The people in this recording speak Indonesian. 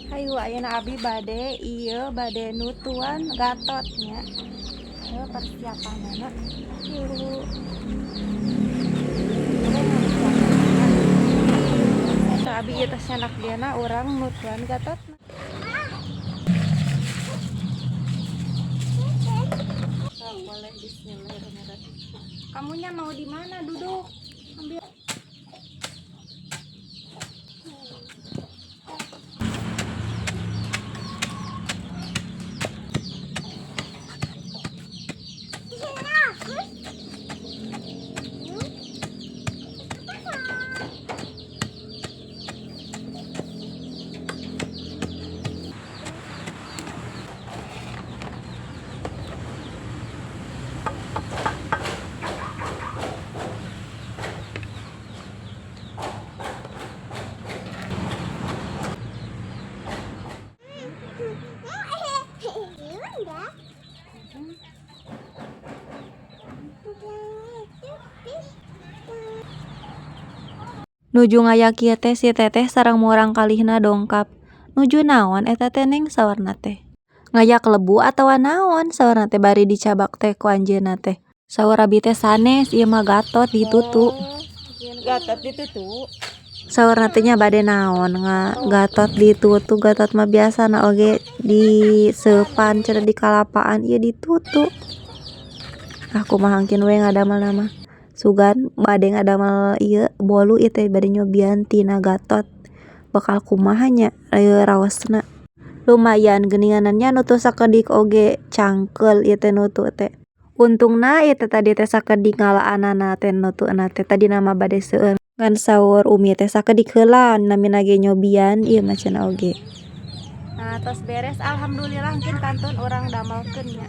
Hayu ayeuna abi bade ieu bade nutuan gatotnya. Persiapanana yuk. Abi ieu teh sanak diana urang nutuan gatot. Boleh, bismillahirrahmanirrahim. Kamunya mau di mana? Duduk. Ambil. Nuju ngayaki teh si teteh sareng murang kalihna dongkap. Nuju naon eta teh Neng sawarna teh. Ngayak lebu atawa naon sawarna teh bari dicabak teh ku anjeunna teh. Saur abi teh sanes ieu mah gatot ditutu. Gatot ditutu. Sawarna teh nya bade naon gatot ditutu, gatot mah biasana oge diseupan cenah di kalapaan ieu ditutu. Aku mah hangkin we ngadamel nama. Sugan bade ngadamel ieu bolu ieu teh bade nyobian tina gatot. Bakal kumaha nya raosna. Lumayan geuninganna nutu sakedik oge cangkeul ieu teh nutu teh. Untungna ieu teh tadi teh sakedik ngalaanana teh nutuna teh tadina mah bade seueur. Ngan saur Umi teh sakedik heula namina ge nyobian ieu mah cenah oge. Nah, tos beres alhamdulillah engkin kantun urang damelkeun nya.